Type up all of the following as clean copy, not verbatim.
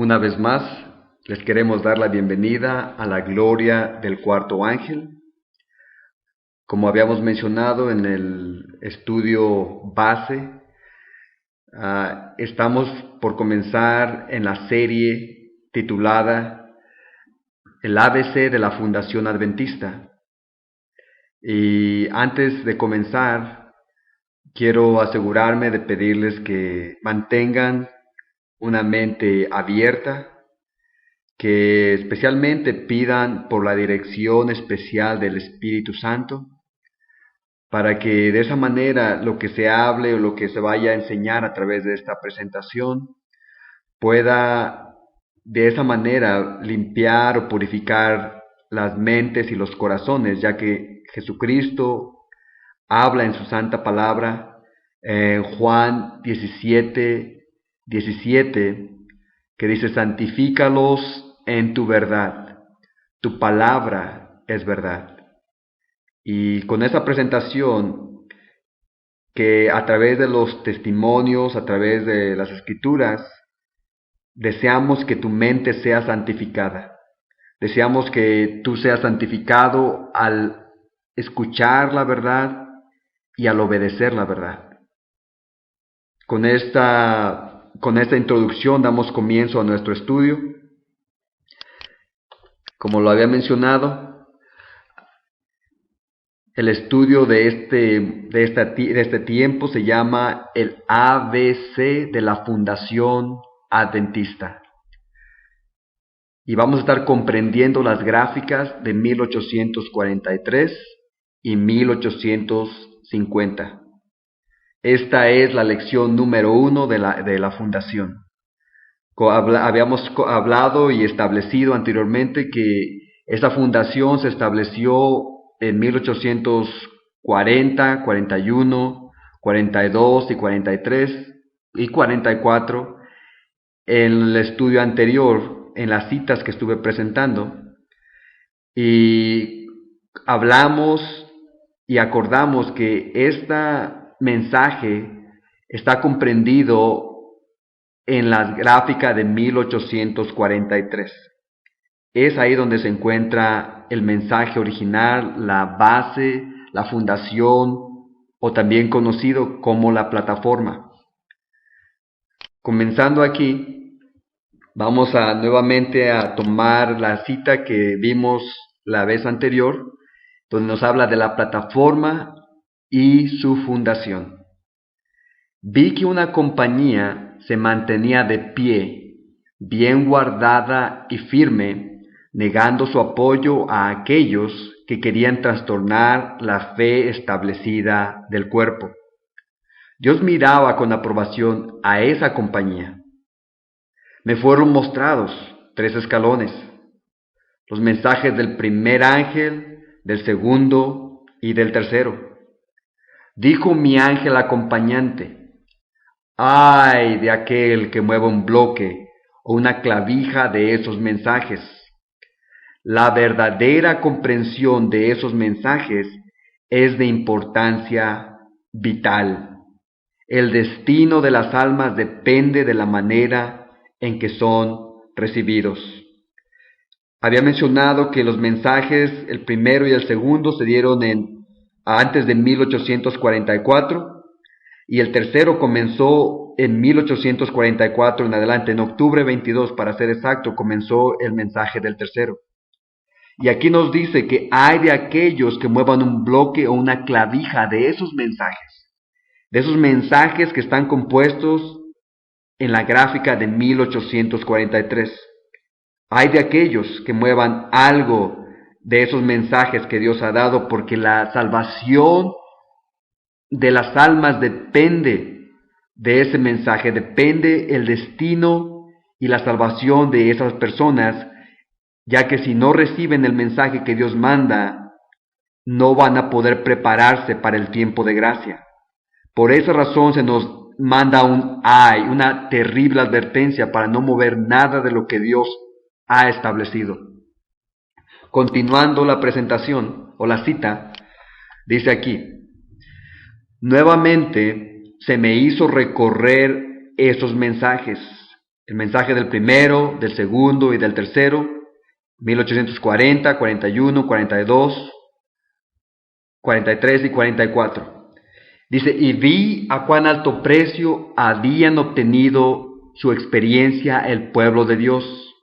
Una vez más, les queremos dar la bienvenida a la gloria del cuarto ángel. Como habíamos mencionado en el estudio base, estamos por comenzar en la serie titulada El ABC de la Fundación Adventista. Y antes de comenzar, quiero asegurarme de pedirles que mantengan una mente abierta, que especialmente pidan por la dirección especial del Espíritu Santo, para que de esa manera lo que se hable o lo que se vaya a enseñar a través de esta presentación pueda de esa manera limpiar o purificar las mentes y los corazones, ya que Jesucristo habla en su santa palabra en Juan 17:17, que dice: santifícalos en tu verdad, tu palabra es verdad. Y con esa presentación, que a través de los testimonios, a través de las escrituras, deseamos que tu mente sea santificada. Deseamos que tú seas santificado al escuchar la verdad y al obedecer la verdad. Con esta introducción damos comienzo a nuestro estudio. Como lo había mencionado, el estudio de este tiempo se llama el ABC de la Fundación Adventista. Y vamos a estar comprendiendo las gráficas de 1843 y 1850. Esta es la lección número 1 de la Fundación. Habíamos hablado y establecido anteriormente que esta fundación se estableció en 1840, 41, 42 y 43 y 44 en el estudio anterior, en las citas que estuve presentando, y hablamos y acordamos que este mensaje está comprendido en la gráfica de 1843. Es ahí donde se encuentra el mensaje original, la base, la fundación, o también conocido como la plataforma. Comenzando aquí, vamos nuevamente a tomar la cita que vimos la vez anterior, donde nos habla de la plataforma y su fundación. Vi que una compañía se mantenía de pie, bien guardada y firme, negando su apoyo a aquellos que querían trastornar la fe establecida del cuerpo. Dios miraba con aprobación a esa compañía. Me fueron mostrados 3 escalones, los mensajes del primer ángel, del segundo y del tercero. Dijo mi ángel acompañante: ¡ay de aquel que mueva un bloque o una clavija de esos mensajes! La verdadera comprensión de esos mensajes es de importancia vital. El destino de las almas depende de la manera en que son recibidos. Había mencionado que los mensajes, el primero y el segundo, se dieron antes de 1844, y el tercero comenzó en 1844 en adelante. En octubre 22, para ser exacto, comenzó el mensaje del tercero. Y aquí nos dice que hay de aquellos que muevan un bloque o una clavija de esos mensajes que están compuestos en la gráfica de 1843. Hay de aquellos que muevan algo de esos mensajes que Dios ha dado, porque la salvación de las almas depende de ese mensaje, depende el destino y la salvación de esas personas, ya que si no reciben el mensaje que Dios manda, no van a poder prepararse para el tiempo de gracia. Por esa razón se nos manda una terrible advertencia para no mover nada de lo que Dios ha establecido. Continuando la presentación o la cita, dice aquí: nuevamente se me hizo recorrer esos mensajes, El mensaje del primero, del segundo y del tercero, 1840, 41, 42, 43 y 44. Dice, y vi a cuán alto precio habían obtenido su experiencia el pueblo de Dios.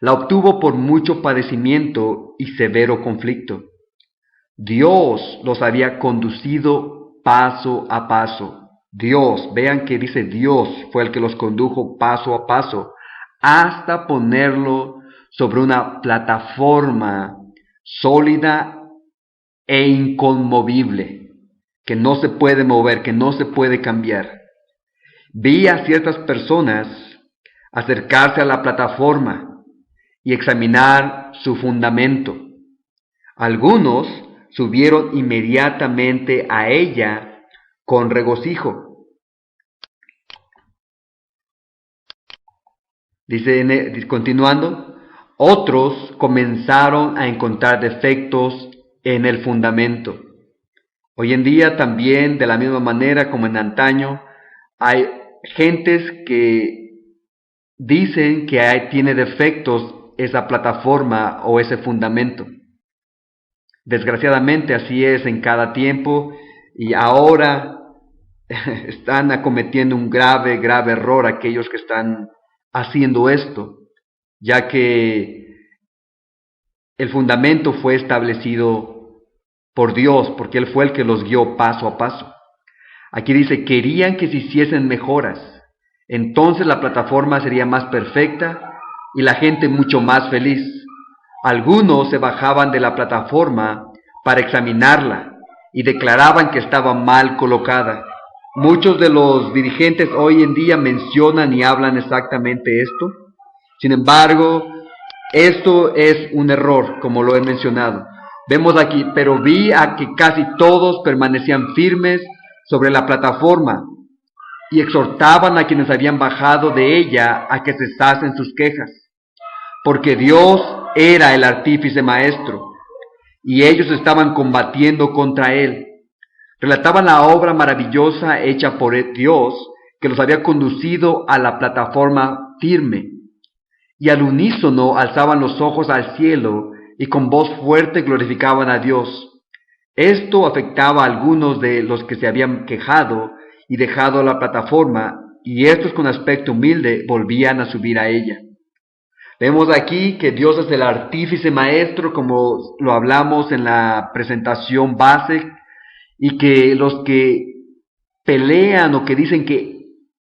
La obtuvo por mucho padecimiento y severo conflicto. Dios los había conducido paso a paso. Dios, vean que dice Dios fue el que los condujo paso a paso, hasta ponerlo sobre una plataforma sólida e inconmovible, que no se puede mover, que no se puede cambiar. Vi a ciertas personas acercarse a la plataforma y examinar su fundamento. Algunos subieron inmediatamente a ella con regocijo. Dice, continuando, otros comenzaron a encontrar defectos en el fundamento. Hoy en día también, de la misma manera como en antaño, hay gentes que dicen que tiene defectos esa plataforma o ese fundamento. Desgraciadamente así es en cada tiempo, y ahora están acometiendo un grave error aquellos que están haciendo esto, ya que el fundamento fue establecido por Dios, porque Él fue el que los guió paso a paso. Aquí dice, querían que se hiciesen mejoras, entonces la plataforma sería más perfecta y la gente mucho más feliz. Algunos se bajaban de la plataforma para examinarla y declaraban que estaba mal colocada. Muchos de los dirigentes hoy en día mencionan y hablan exactamente esto. Sin embargo, esto es un error, como lo he mencionado. Vemos aquí, pero vi a que casi todos permanecían firmes sobre la plataforma y exhortaban a quienes habían bajado de ella a que cesasen sus quejas, porque Dios era el artífice maestro y ellos estaban combatiendo contra él. Relataban la obra maravillosa hecha por Dios, que los había conducido a la plataforma firme, y al unísono alzaban los ojos al cielo y con voz fuerte glorificaban a Dios. Esto afectaba a algunos de los que se habían quejado y dejado la plataforma, y estos con aspecto humilde volvían a subir a ella. Vemos aquí que Dios es el artífice maestro, como lo hablamos en la presentación base, y que los que pelean o que dicen que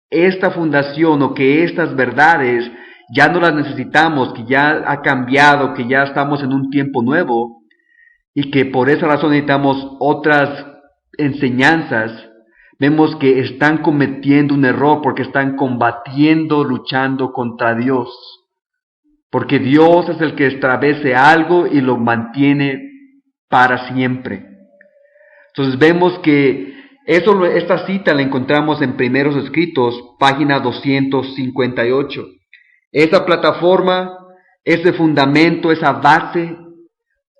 esta fundación o que estas verdades ya no las necesitamos, que ya ha cambiado, que ya estamos en un tiempo nuevo y que por esa razón necesitamos otras enseñanzas, vemos que están cometiendo un error porque están combatiendo, luchando contra Dios. Porque Dios es el que establece algo y lo mantiene para siempre. Entonces vemos que esta cita la encontramos en Primeros Escritos, página 258. Esa plataforma, ese fundamento, esa base,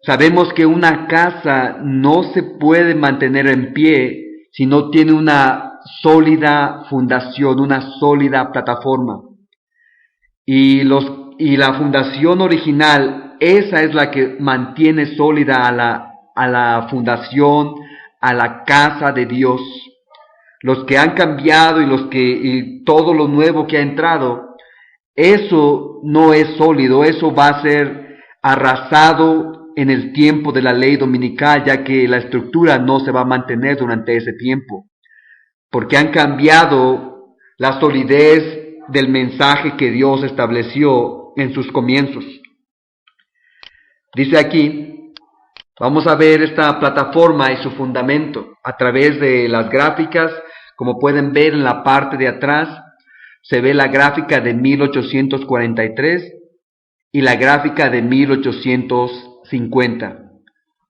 sabemos que una casa no se puede mantener en pie si no tiene una sólida fundación, una sólida plataforma. Y la fundación original, esa es la que mantiene sólida a la fundación, a la casa de Dios. Los que han cambiado y todo lo nuevo que ha entrado, eso no es sólido, eso va a ser arrasado en el tiempo de la ley dominical, ya que la estructura no se va a mantener durante ese tiempo, porque han cambiado la solidez del mensaje que Dios estableció en sus comienzos. Dice aquí, vamos a ver esta plataforma y su fundamento a través de las gráficas. Como pueden ver en la parte de atrás, se ve la gráfica de 1843 y la gráfica de 1850.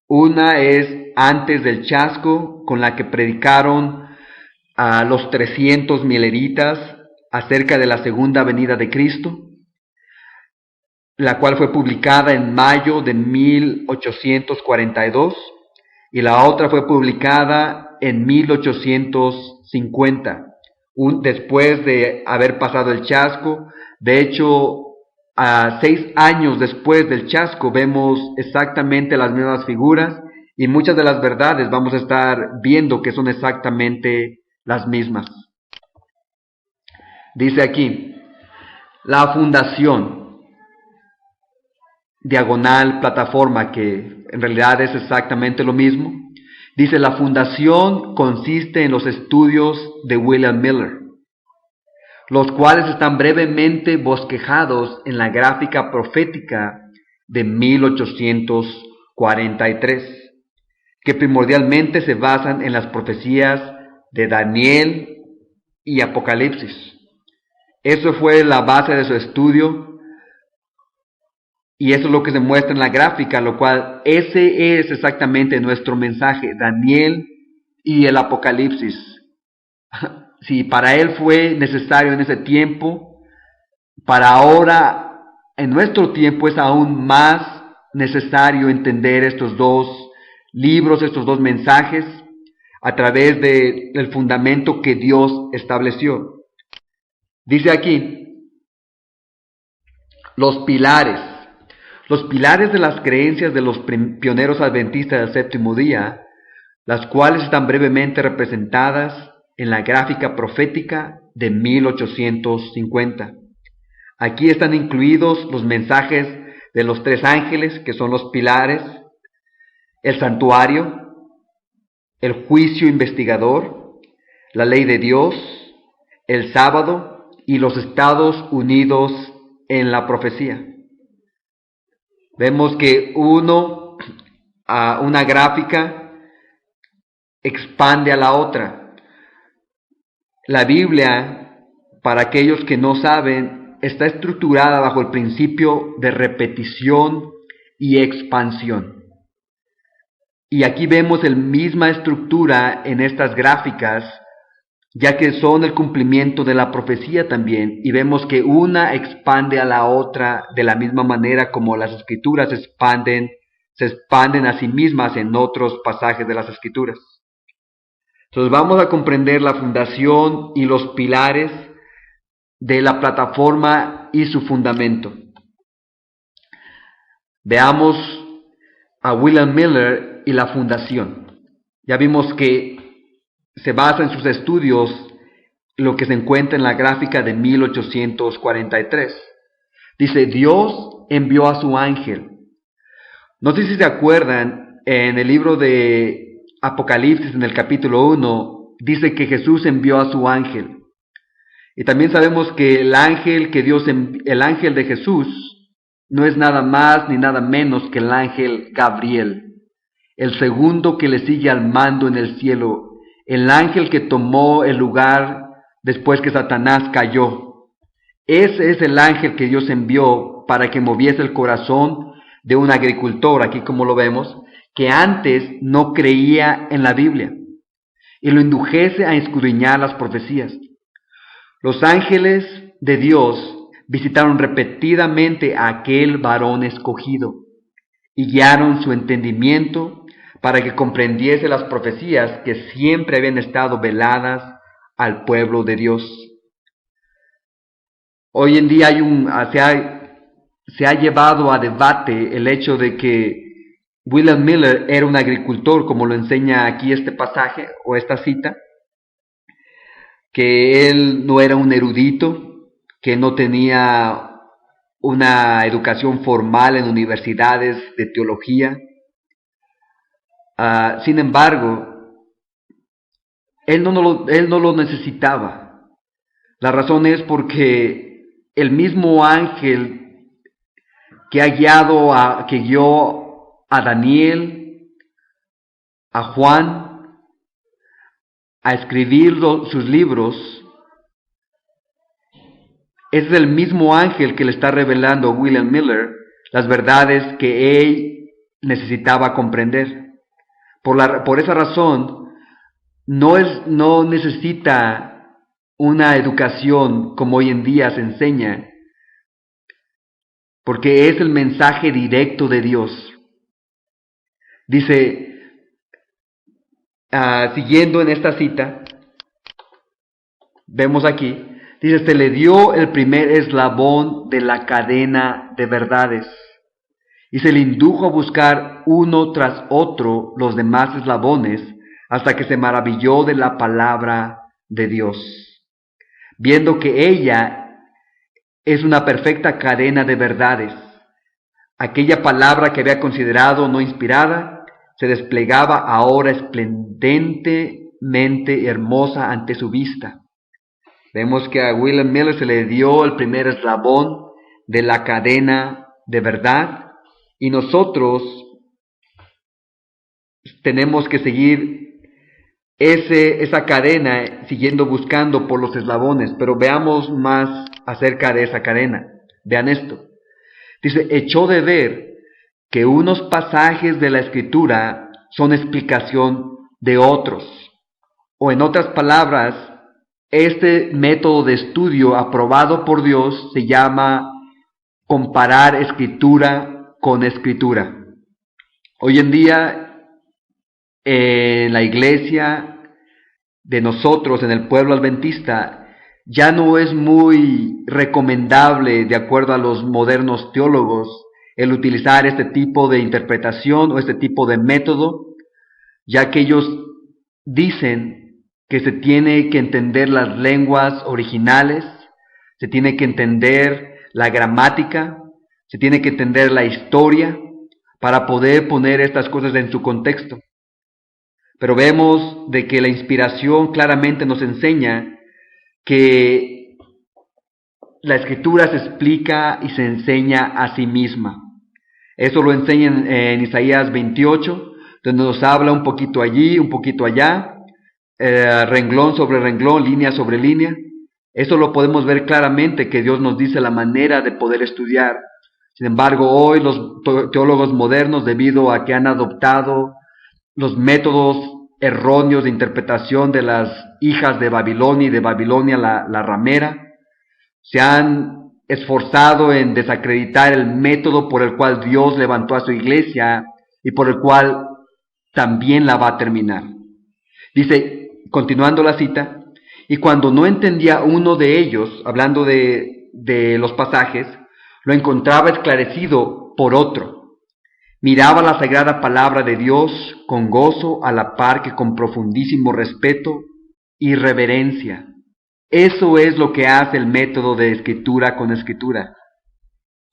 Una es antes del chasco, con la que predicaron a los 300 mileritas acerca de la segunda venida de Cristo, la cual fue publicada en mayo de 1842, y la otra fue publicada en 1850, después de haber pasado el chasco, De hecho, a 6 años después del chasco vemos exactamente las mismas figuras y muchas de las verdades vamos a estar viendo que son exactamente las mismas. Dice aquí, la fundación, diagonal, plataforma, que en realidad es exactamente lo mismo. Dice, la fundación consiste en los estudios de William Miller, los cuales están brevemente bosquejados en la gráfica profética de 1843, que primordialmente se basan en las profecías de Daniel y Apocalipsis. Eso fue la base de su estudio y eso es lo que se muestra en la gráfica, lo cual ese es exactamente nuestro mensaje, Daniel y el Apocalipsis. Si para él fue necesario en ese tiempo, para ahora, en nuestro tiempo, es aún más necesario entender estos dos libros, estos dos mensajes, a través del fundamento que Dios estableció. Dice aquí, los pilares de las creencias de los pioneros adventistas del séptimo día, las cuales están brevemente representadas en la gráfica profética de 1850. Aquí están incluidos los mensajes de los 3 ángeles, que son los pilares, el santuario, el juicio investigador, la ley de Dios, el sábado y los Estados Unidos en la profecía. Vemos que una gráfica expande a la otra. La Biblia, para aquellos que no saben, está estructurada bajo el principio de repetición y expansión. Y aquí vemos la misma estructura en estas gráficas, ya que son el cumplimiento de la profecía también, y vemos que una expande a la otra de la misma manera como las escrituras se expanden a sí mismas en otros pasajes de las escrituras. Entonces vamos a comprender la fundación y los pilares de la plataforma y su fundamento. Veamos a William Miller y la fundación. Ya vimos que se basa en sus estudios lo que se encuentra en la gráfica de 1843. Dice, Dios envió a su ángel. No sé si se acuerdan, en el libro de Apocalipsis, en el capítulo 1, dice que Jesús envió a su ángel. Y también sabemos que el ángel de Jesús no es nada más ni nada menos que el ángel Gabriel, el segundo que le sigue al mando en el cielo, el ángel que tomó el lugar después que Satanás cayó. Ese es el ángel que Dios envió para que moviese el corazón de un agricultor, aquí como lo vemos, que antes no creía en la Biblia, y lo indujese a escudriñar las profecías. Los ángeles de Dios visitaron repetidamente a aquel varón escogido y guiaron su entendimiento para que comprendiese las profecías que siempre habían estado veladas al pueblo de Dios. Hoy en día se ha llevado a debate el hecho de que William Miller era un agricultor, como lo enseña aquí este pasaje o esta cita, que él no era un erudito, que no tenía una educación formal en universidades de teología. Sin embargo, él no lo necesitaba. La razón es porque el mismo ángel que guió a Daniel, a Juan, a escribir sus libros, es el mismo ángel que le está revelando a William Miller las verdades que él necesitaba comprender. Por esa razón, no necesita una educación como hoy en día se enseña, porque es el mensaje directo de Dios. Dice, siguiendo en esta cita, vemos aquí, Dice, se le dio el primer eslabón de la cadena de verdades y se le indujo a buscar uno tras otro los demás eslabones hasta que se maravilló de la palabra de Dios, viendo que ella es una perfecta cadena de verdades. Aquella palabra que había considerado no inspirada se desplegaba ahora esplendentemente hermosa ante su vista. Vemos que a William Miller se le dio el primer eslabón de la cadena de verdad y nosotros tenemos que seguir esa cadena siguiendo buscando por los eslabones, pero veamos más acerca de esa cadena. Vean esto. Dice, echó de ver que unos pasajes de la Escritura son explicación de otros. O en otras palabras, este método de estudio aprobado por Dios se llama comparar Escritura con Escritura. Hoy en día, en la iglesia de nosotros, en el pueblo adventista, ya no es muy recomendable, de acuerdo a los modernos teólogos, el utilizar este tipo de interpretación o este tipo de método, ya que ellos dicen que se tiene que entender las lenguas originales, se tiene que entender la gramática, se tiene que entender la historia para poder poner estas cosas en su contexto. Pero vemos de que la inspiración claramente nos enseña que la Escritura se explica y se enseña a sí misma. Eso lo enseña en Isaías 28, donde nos habla un poquito allí, un poquito allá, renglón sobre renglón, línea sobre línea. Eso lo podemos ver claramente, que Dios nos dice la manera de poder estudiar. Sin embargo, hoy los teólogos modernos, debido a que han adoptado los métodos erróneos de interpretación de las hijas de Babilonia y de Babilonia la ramera, se han esforzado en desacreditar el método por el cual Dios levantó a su iglesia y por el cual también la va a terminar. Dice, continuando la cita, y cuando no entendía uno de ellos, hablando de los pasajes, lo encontraba esclarecido por otro. Miraba la sagrada palabra de Dios con gozo, a la par que con profundísimo respeto y reverencia. Eso es lo que hace el método de escritura con escritura.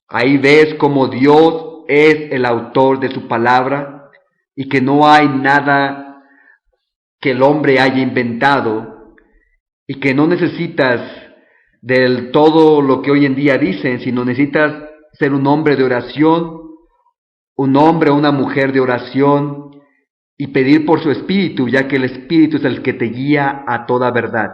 Ahí ves cómo Dios es el autor de su palabra y que no hay nada que el hombre haya inventado y que no necesitas del todo lo que hoy en día dicen, sino necesitas ser un hombre de oración, un hombre o una mujer de oración y pedir por su espíritu, ya que el espíritu es el que te guía a toda verdad.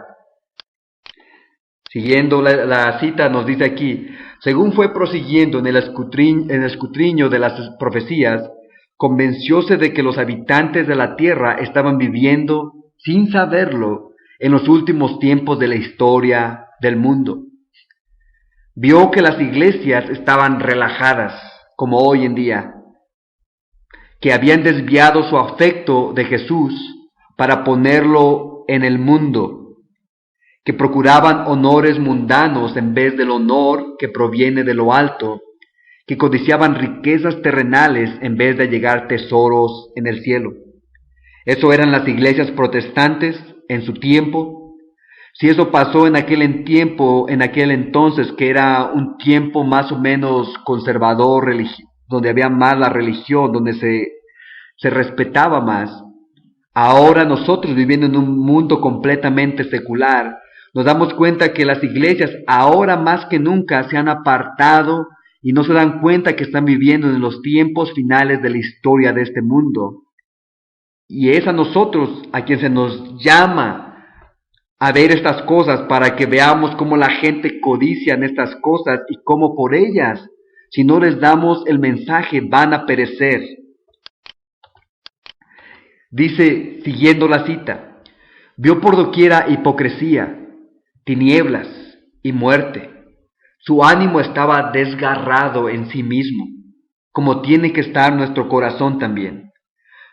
Siguiendo la cita nos dice aquí, según fue prosiguiendo en el escudriño de las profecías, convencióse de que los habitantes de la tierra estaban viviendo, sin saberlo, en los últimos tiempos de la historia del mundo. Vio que las iglesias estaban relajadas, como hoy en día, que habían desviado su afecto de Jesús para ponerlo en el mundo, que procuraban honores mundanos en vez del honor que proviene de lo alto, que codiciaban riquezas terrenales en vez de llegar tesoros en el cielo. Eso eran las iglesias protestantes en su tiempo. Si eso pasó en aquel entonces, que era un tiempo más o menos conservador, donde había más la religión, donde se respetaba más, ahora nosotros, viviendo en un mundo completamente secular, nos damos cuenta que las iglesias ahora más que nunca se han apartado y no se dan cuenta que están viviendo en los tiempos finales de la historia de este mundo. Y es a nosotros a quien se nos llama a ver estas cosas para que veamos cómo la gente codicia en estas cosas y cómo por ellas, si no les damos el mensaje, van a perecer. Dice, siguiendo la cita, vio por doquiera hipocresía, tinieblas y muerte. Su ánimo estaba desgarrado en sí mismo, como tiene que estar nuestro corazón también.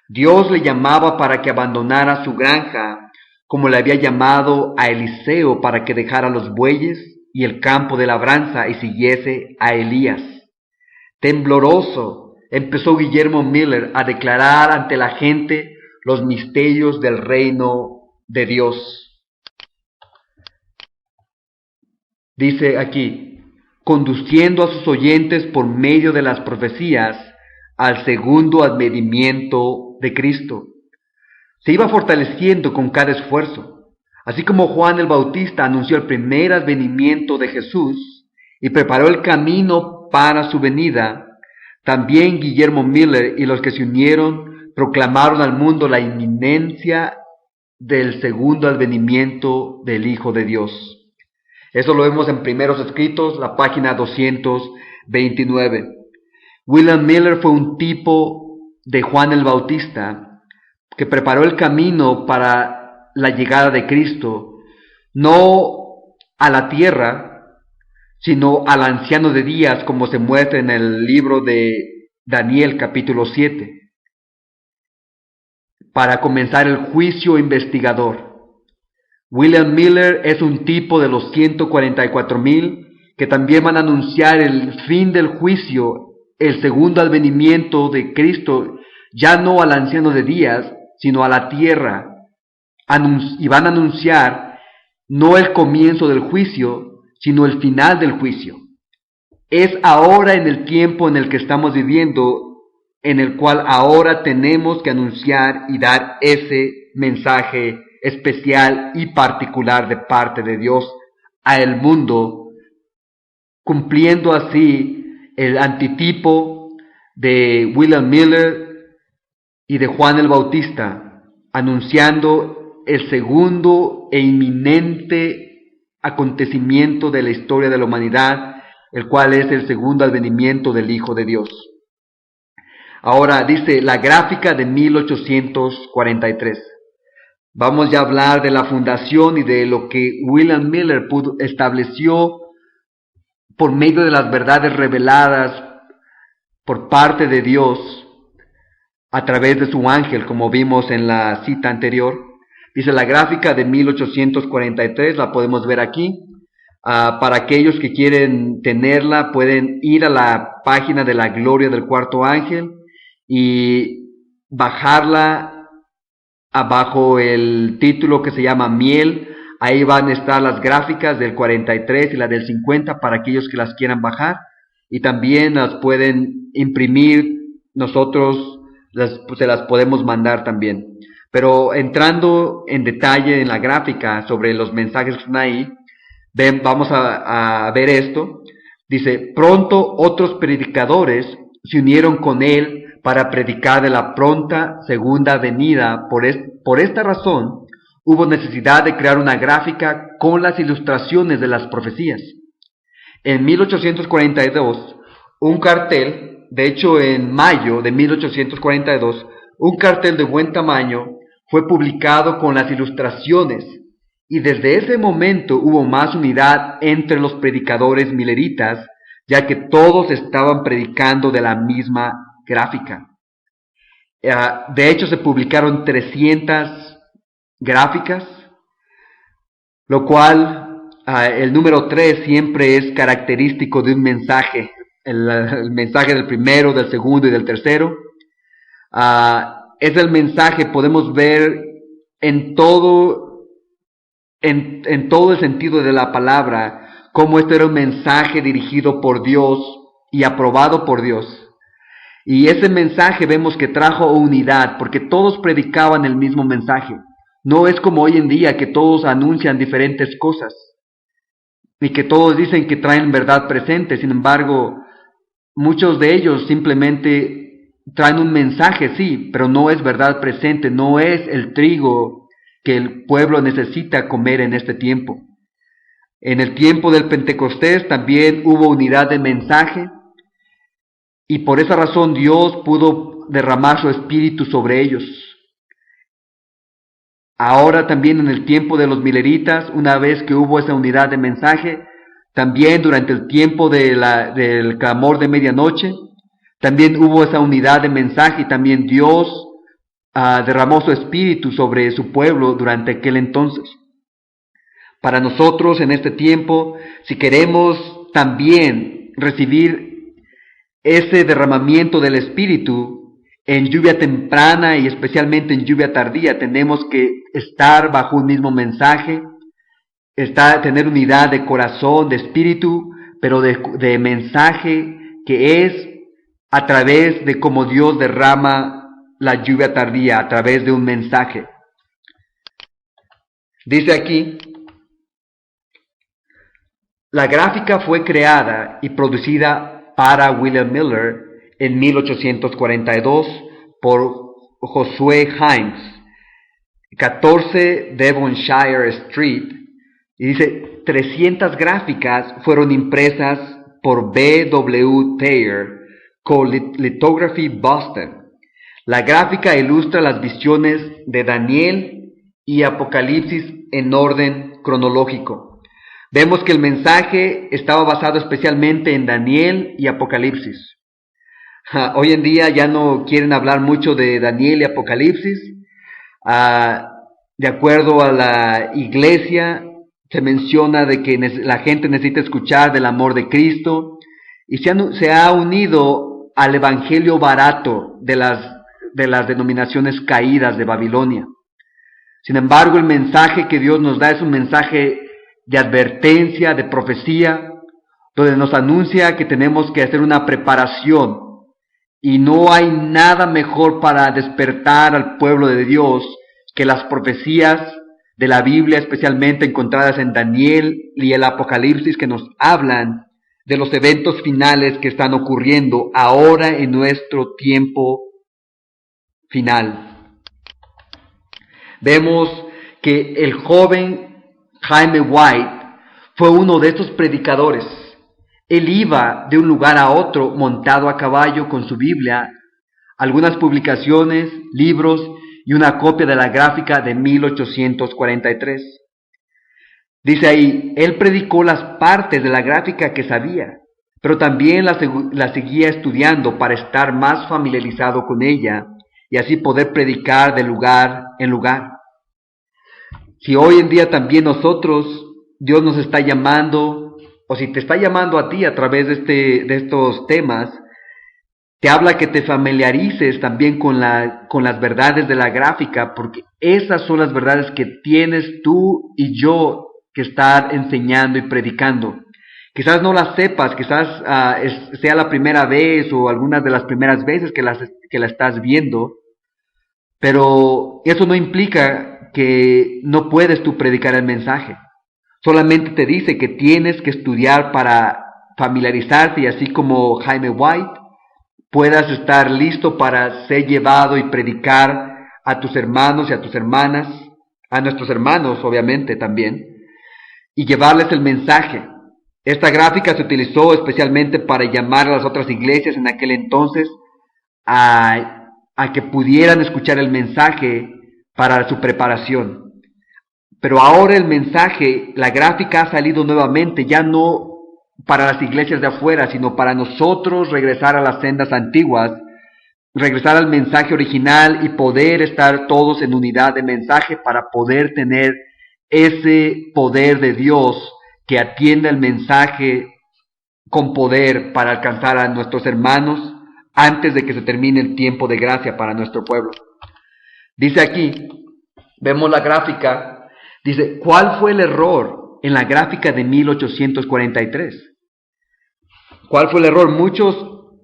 Dios le llamaba para que abandonara su granja como le había llamado a Eliseo para que dejara los bueyes y el campo de labranza y siguiese a Elías. Tembloroso, empezó Guillermo Miller a declarar ante la gente los misterios del reino de Dios. Dice aquí, conduciendo a sus oyentes por medio de las profecías al segundo advenimiento de Cristo. Se iba fortaleciendo con cada esfuerzo. Así como Juan el Bautista anunció el primer advenimiento de Jesús y preparó el camino para su venida, también Guillermo Miller y los que se unieron proclamaron al mundo la inminencia del segundo advenimiento del Hijo de Dios. Eso lo vemos en Primeros Escritos, la página 229. William Miller fue un tipo de Juan el Bautista que preparó el camino para la llegada de Cristo, no a la tierra, sino al anciano de días, como se muestra en el libro de Daniel capítulo 7, para comenzar el juicio investigador. William Miller es un tipo de los 144,000 que también van a anunciar el fin del juicio, el segundo advenimiento de Cristo, ya no al anciano de días, sino a la tierra, y van a anunciar no el comienzo del juicio, sino el final del juicio. Es ahora en el tiempo en el que estamos viviendo, en el cual ahora tenemos que anunciar y dar ese mensaje especial y particular de parte de Dios al mundo, cumpliendo así el antitipo de William Miller y de Juan el Bautista, anunciando el segundo e inminente acontecimiento de la historia de la humanidad, el cual es el segundo advenimiento del Hijo de Dios. Ahora dice la gráfica de 1843. Vamos ya a hablar de la fundación y de lo que William Miller estableció por medio de las verdades reveladas por parte de Dios a través de su ángel, como vimos en la cita anterior. Dice la gráfica de 1843, la podemos ver aquí. Para aquellos que quieren tenerla, pueden ir a la página de la gloria del cuarto ángel y bajarla abajo el título que se llama Miel. Ahí van a estar las gráficas del 43 y la del 50 para aquellos que las quieran bajar. Y también las pueden imprimir, nosotros se las podemos mandar también. Pero entrando en detalle en la gráfica sobre los mensajes que están ahí, vamos a ver esto. Dice, pronto otros predicadores se unieron con él para predicar de la pronta segunda venida. Por esta razón, hubo necesidad de crear una gráfica con las ilustraciones de las profecías. En 1842, un cartel, de hecho en mayo de 1842, un cartel de buen tamaño fue publicado con las ilustraciones, y desde ese momento hubo más unidad entre los predicadores milleritas, ya que todos estaban predicando de la misma gráfica. De hecho, se publicaron 300 gráficas, lo cual el número 3 siempre es característico de un mensaje, el mensaje del primero, del segundo y del tercero. Es el mensaje, podemos ver en todo el sentido de la palabra, cómo este era un mensaje dirigido por Dios y aprobado por Dios. Y ese mensaje vemos que trajo unidad, porque todos predicaban el mismo mensaje. No es como hoy en día que todos anuncian diferentes cosas y que todos dicen que traen verdad presente. Sin embargo, muchos de ellos simplemente traen un mensaje, sí, pero no es verdad presente, no es el trigo que el pueblo necesita comer en este tiempo. En el tiempo del Pentecostés también hubo unidad de mensaje, y por esa razón Dios pudo derramar su espíritu sobre ellos. Ahora también en el tiempo de los mileritas, una vez que hubo esa unidad de mensaje, también durante el tiempo del clamor de medianoche, también hubo esa unidad de mensaje, y también Dios derramó su espíritu sobre su pueblo durante aquel entonces. Para nosotros en este tiempo, si queremos también recibir ese derramamiento del espíritu en lluvia temprana y especialmente en lluvia tardía, tenemos que estar bajo un mismo mensaje, tener unidad de corazón, de espíritu, pero de mensaje, que es a través de cómo Dios derrama la lluvia tardía, a través de un mensaje. Dice aquí: la gráfica fue creada y producida para William Miller en 1842 por Josué Himes, 14 Devonshire Street, y dice 300 gráficas fueron impresas por B.W. Thayer con Lithography Boston. La gráfica ilustra las visiones de Daniel y Apocalipsis en orden cronológico. Vemos que el mensaje estaba basado especialmente en Daniel y Apocalipsis. Hoy en día ya no quieren hablar mucho de Daniel y Apocalipsis. De acuerdo a la iglesia, se menciona de que la gente necesita escuchar del amor de Cristo y se ha unido al evangelio barato de las denominaciones caídas de Babilonia. Sin embargo, el mensaje que Dios nos da es un mensaje de advertencia, de profecía, donde nos anuncia que tenemos que hacer una preparación, y no hay nada mejor para despertar al pueblo de Dios que las profecías de la Biblia, especialmente encontradas en Daniel y el Apocalipsis, que nos hablan de los eventos finales que están ocurriendo ahora en nuestro tiempo final. Vemos que el joven Jaime White fue uno de estos predicadores. Él iba de un lugar a otro montado a caballo con su Biblia, algunas publicaciones, libros y una copia de la gráfica de 1843. Dice ahí: él predicó las partes de la gráfica que sabía, pero también la seguía estudiando para estar más familiarizado con ella y así poder predicar de lugar en lugar. Si hoy en día también Dios nos está llamando, o si te está llamando a ti a través de estos temas, te habla que te familiarices también con las verdades de la gráfica, porque esas son las verdades que tienes tú y yo que estar enseñando y predicando. Quizás no las sepas, quizás sea la primera vez o algunas de las primeras veces que la estás viendo, pero eso no implica que no puedes tú predicar el mensaje. Solamente te dice que tienes que estudiar para familiarizarte, y así como Jaime White, puedas estar listo para ser llevado y predicar a tus hermanos y a tus hermanas, a nuestros hermanos obviamente también, y llevarles el mensaje. Esta gráfica se utilizó especialmente para llamar a las otras iglesias en aquel entonces a que pudieran escuchar el mensaje para su preparación. Pero ahora el mensaje, la gráfica ha salido nuevamente, ya no para las iglesias de afuera, sino para nosotros regresar a las sendas antiguas, regresar al mensaje original y poder estar todos en unidad de mensaje para poder tener ese poder de Dios que atienda el mensaje con poder para alcanzar a nuestros hermanos antes de que se termine el tiempo de gracia para nuestro pueblo. Dice aquí, vemos la gráfica, dice: ¿cuál fue el error en la gráfica de 1843? ¿Cuál fue el error? Muchos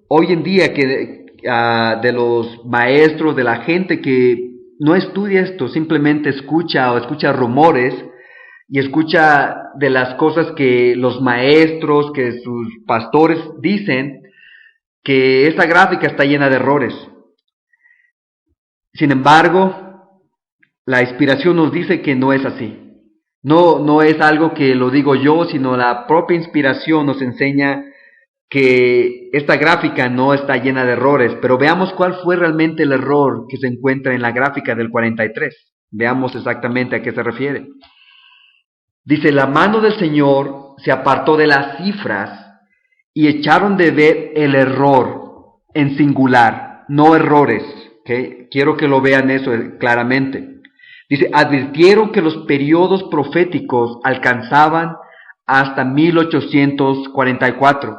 hoy en día de los maestros, de la gente que no estudia esto, simplemente escucha rumores y escucha de las cosas que los maestros, que sus pastores dicen, que esta gráfica está llena de errores. Sin embargo, la inspiración nos dice que no es así. No es algo que lo digo yo, sino la propia inspiración nos enseña que esta gráfica no está llena de errores. Pero veamos cuál fue realmente el error que se encuentra en la gráfica del 43. Veamos exactamente a qué se refiere. Dice: la mano del Señor se apartó de las cifras y echaron de ver el error en singular, no errores, ¿Okay? Quiero que lo vean eso claramente. Dice, advirtieron que los periodos proféticos alcanzaban hasta 1844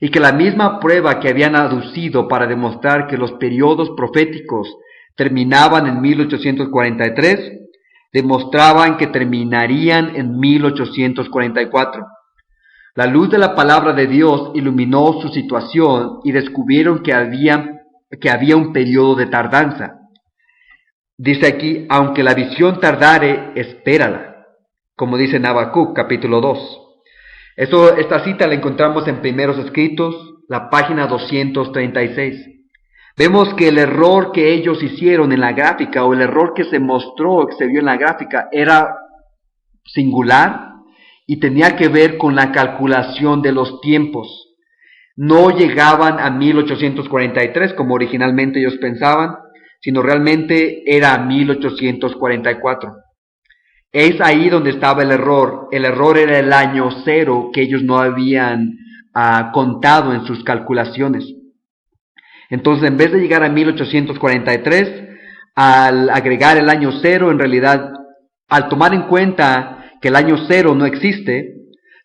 y que la misma prueba que habían aducido para demostrar que los periodos proféticos terminaban en 1843, demostraban que terminarían en 1844. La luz de la palabra de Dios iluminó su situación y descubrieron que había un periodo de tardanza. Dice aquí, aunque la visión tardare, espérala, como dice en Habacuc, capítulo 2. Esta cita la encontramos en Primeros Escritos, la página 236. Vemos que el error que ellos hicieron en la gráfica, o el error que se mostró, que se vio en la gráfica, era singular y tenía que ver con la calculación de los tiempos. No llegaban a 1843 como originalmente ellos pensaban, sino realmente era 1844. Es ahí donde estaba el error. El error era el año 0 que ellos no habían contado en sus calculaciones. Entonces, en vez de llegar a 1843, al agregar el año 0, en realidad, al tomar en cuenta que el año 0 no existe,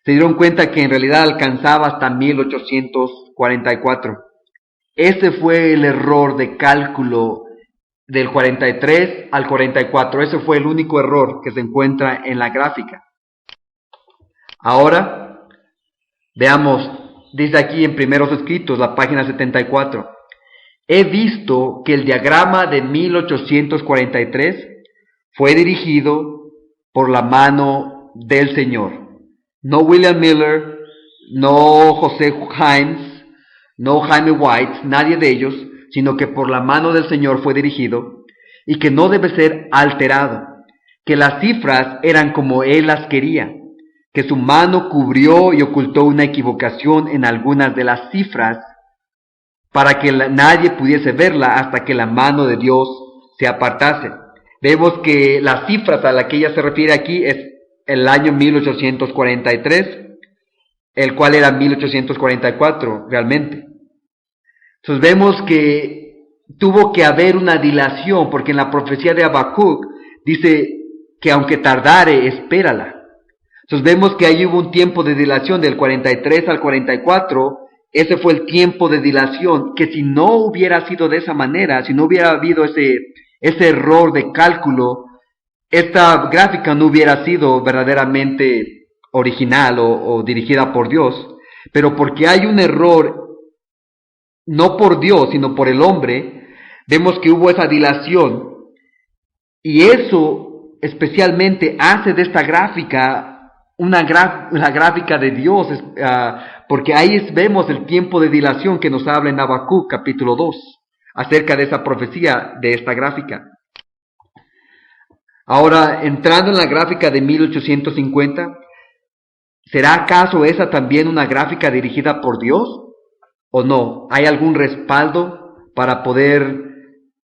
se dieron cuenta que en realidad alcanzaba hasta 1844. Ese fue el error de cálculo del 43 al 44. Ese fue el único error que se encuentra en la gráfica. Ahora, veamos, dice aquí en Primeros Escritos, la página 74. He visto que el diagrama de 1843 fue dirigido por la mano del Señor. No William Miller, no José Himes, no Jaime White, nadie de ellos, sino que por la mano del Señor fue dirigido, y que no debe ser alterado, que las cifras eran como Él las quería, que su mano cubrió y ocultó una equivocación en algunas de las cifras, para que nadie pudiese verla hasta que la mano de Dios se apartase. Vemos que las cifras a las que ella se refiere aquí es el año 1843, el cual era 1844 realmente. Entonces vemos que tuvo que haber una dilación, porque en la profecía de Habacuc dice que aunque tardare, espérala. Entonces vemos que ahí hubo un tiempo de dilación del 43 al 44, ese fue el tiempo de dilación, que si no hubiera sido de esa manera, si no hubiera habido ese error de cálculo, esta gráfica no hubiera sido verdaderamente original o dirigida por Dios, pero porque hay un error, no por Dios, sino por el hombre, vemos que hubo esa dilación, y eso especialmente hace de esta gráfica la gráfica de Dios, porque ahí vemos el tiempo de dilación que nos habla en Habacuc capítulo 2, acerca de esa profecía de esta gráfica. Ahora, entrando en la gráfica de 1850, ¿será acaso esa también una gráfica dirigida por Dios? ¿O no? ¿Hay algún respaldo para poder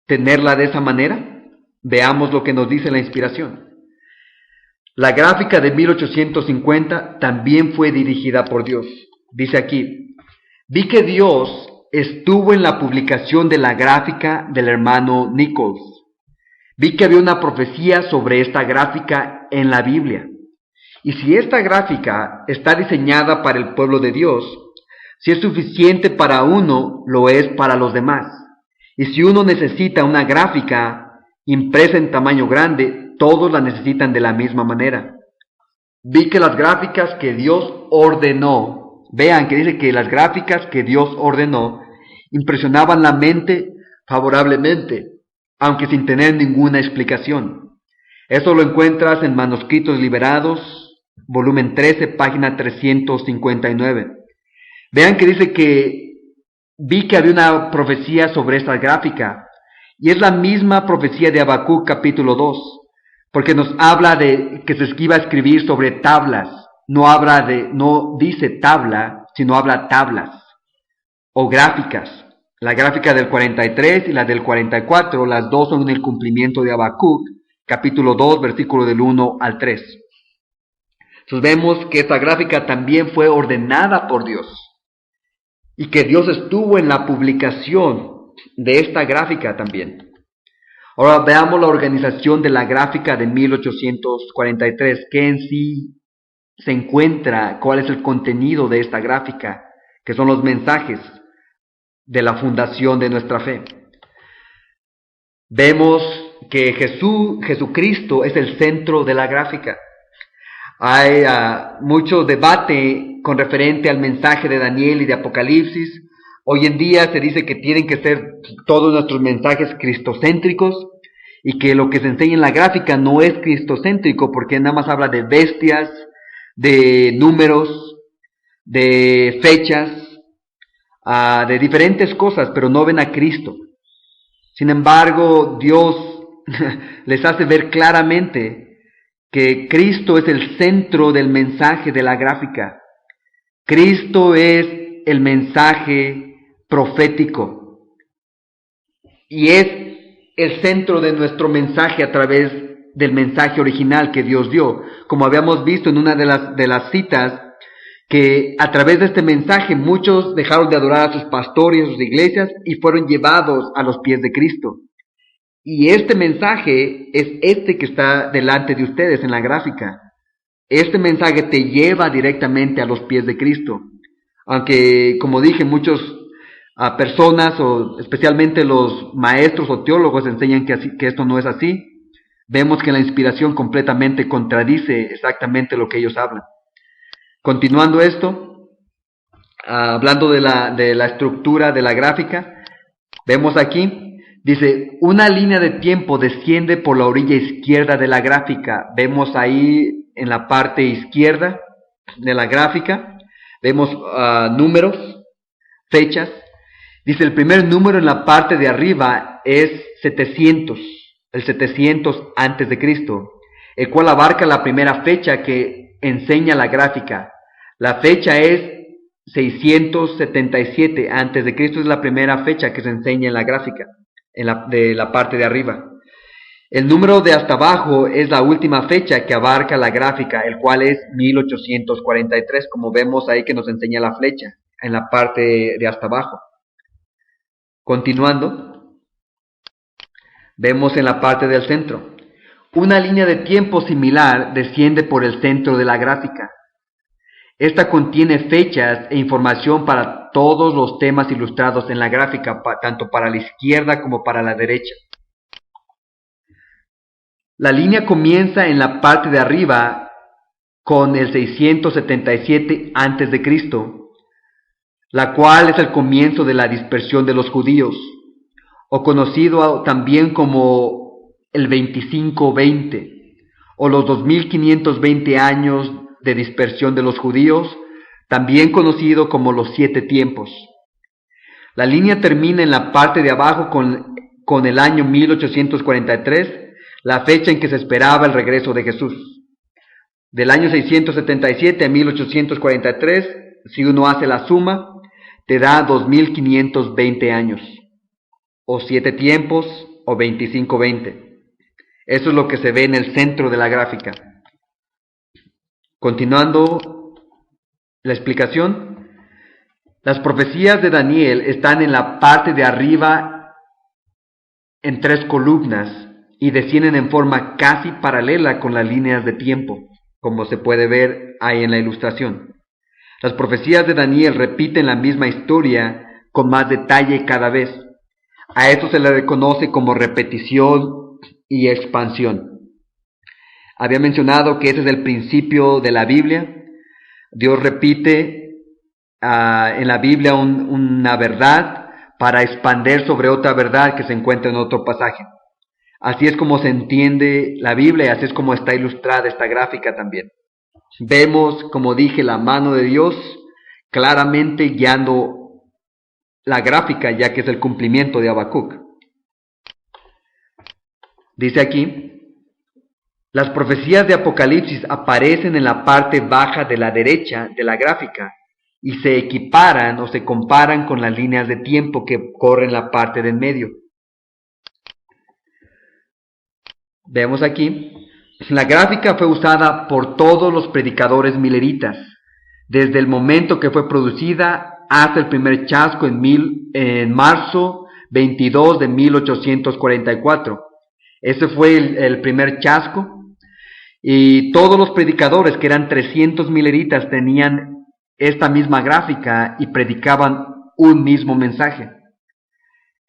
tenerla de esa manera? Veamos lo que nos dice la inspiración. La gráfica de 1850 también fue dirigida por Dios. Dice aquí, vi que Dios estuvo en la publicación de la gráfica del hermano Nichols. Vi que había una profecía sobre esta gráfica en la Biblia. Y si esta gráfica está diseñada para el pueblo de Dios, si es suficiente para uno, lo es para los demás. Y si uno necesita una gráfica impresa en tamaño grande, todos la necesitan de la misma manera. Vi que las gráficas que Dios ordenó, vean que dice que las gráficas que Dios ordenó, impresionaban la mente favorablemente, aunque sin tener ninguna explicación. Eso lo encuentras en Manuscritos Liberados, volumen 13, página 359. Vean que dice que vi que había una profecía sobre esta gráfica, y es la misma profecía de Habacuc capítulo 2, porque nos habla de que se iba a escribir sobre tablas, no dice tabla, sino habla tablas, o gráficas. La gráfica del 43 y la del 44, las dos son en el cumplimiento de Habacuc, capítulo 2, versículo del 1 al 3. Entonces vemos que esta gráfica también fue ordenada por Dios, y que Dios estuvo en la publicación. de esta gráfica también. Ahora veamos la organización de la gráfica de 1843, que en sí se encuentra, cuál es el contenido de esta gráfica, que son los mensajes de la fundación de nuestra fe. Vemos que Jesucristo es el centro de la gráfica. Hay mucho debate con referente al mensaje de Daniel y de Apocalipsis. Hoy en día se dice que tienen que ser todos nuestros mensajes cristocéntricos y que lo que se enseña en la gráfica no es cristocéntrico porque nada más habla de bestias, de números, de fechas, de diferentes cosas, pero no ven a Cristo. Sin embargo, Dios les hace ver claramente que Cristo es el centro del mensaje de la gráfica. Cristo es el mensaje profético y es el centro de nuestro mensaje a través del mensaje original que Dios dio. Como habíamos visto en una de las citas, que a través de este mensaje muchos dejaron de adorar a sus pastores, a sus iglesias y fueron llevados a los pies de Cristo. Y este mensaje es este que está delante de ustedes en la gráfica. Este mensaje te lleva directamente a los pies de Cristo. Aunque, como dije, muchas personas, o especialmente los maestros o teólogos, enseñan que esto no es así. Vemos que la inspiración completamente contradice exactamente lo que ellos hablan. Continuando esto, hablando de la estructura de la gráfica, vemos aquí, dice, una línea de tiempo desciende por la orilla izquierda de la gráfica. Vemos ahí en la parte izquierda de la gráfica, vemos números, fechas. Dice, el primer número en la parte de arriba es 700, el 700 antes de Cristo, el cual abarca la primera fecha que enseña la gráfica. La fecha es 677 antes de Cristo, es la primera fecha que se enseña en la gráfica, de la parte de arriba. El número de hasta abajo es la última fecha que abarca la gráfica, el cual es 1843, como vemos ahí que nos enseña la flecha en la parte de hasta abajo. Continuando, vemos en la parte del centro. Una línea de tiempo similar desciende por el centro de la gráfica. Esta contiene fechas e información para todos los temas ilustrados en la gráfica, tanto para la izquierda como para la derecha. La línea comienza en la parte de arriba con el 677 a.C., la cual es el comienzo de la dispersión de los judíos, o conocido también como el 2520, o los 2520 años de dispersión de los judíos, también conocido como los 7 tiempos. La línea termina en la parte de abajo con el año 1843, la fecha en que se esperaba el regreso de Jesús. Del año 677 a 1843, si uno hace la suma, te da 2520 años, o 7 tiempos, o 2520. Eso es lo que se ve en el centro de la gráfica. Continuando la explicación, las profecías de Daniel están en la parte de arriba en 3 columnas y descienden en forma casi paralela con las líneas de tiempo, como se puede ver ahí en la ilustración. Las profecías de Daniel repiten la misma historia con más detalle cada vez. A esto se le reconoce como repetición y expansión. Había mencionado que ese es el principio de la Biblia. Dios repite en la Biblia una verdad para expander sobre otra verdad que se encuentra en otro pasaje. Así es como se entiende la Biblia y así es como está ilustrada esta gráfica también. Vemos, como dije, la mano de Dios claramente guiando la gráfica, ya que es el cumplimiento de Habacuc. Dice aquí, las profecías de Apocalipsis aparecen en la parte baja de la derecha de la gráfica y se equiparan o se comparan con las líneas de tiempo que corren la parte del medio. Vemos aquí, la gráfica fue usada por todos los predicadores mileritas, desde el momento que fue producida hasta el primer chasco en marzo 22 de 1844. Ese fue el primer chasco. Y todos los predicadores, que eran 300 mileritas, tenían esta misma gráfica y predicaban un mismo mensaje.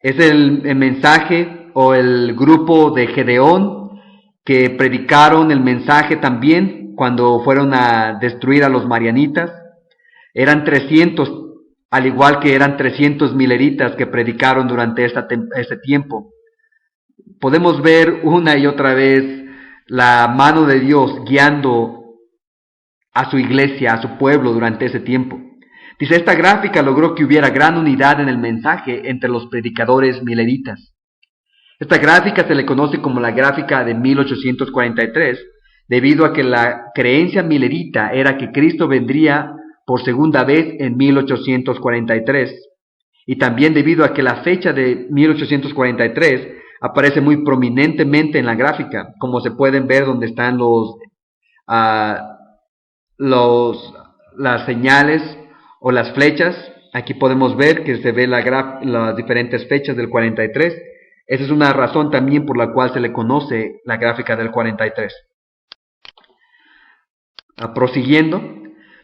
Es el mensaje o el grupo de Gedeón, que predicaron el mensaje también cuando fueron a destruir a los marianitas. Eran 300, al igual que eran 300 mileritas que predicaron durante ese tiempo. Podemos ver una y otra vez la mano de Dios guiando a su iglesia, a su pueblo durante ese tiempo. Dice, esta gráfica logró que hubiera gran unidad en el mensaje entre los predicadores mileritas. Esta gráfica se le conoce como la gráfica de 1843, debido a que la creencia milerita era que Cristo vendría por segunda vez en 1843, y también debido a que la fecha de 1843 aparece muy prominentemente en la gráfica, como se pueden ver donde están las señales o las flechas. Aquí podemos ver que se ve las diferentes fechas del 43. Esa es una razón también por la cual se le conoce la gráfica del 43. Prosiguiendo,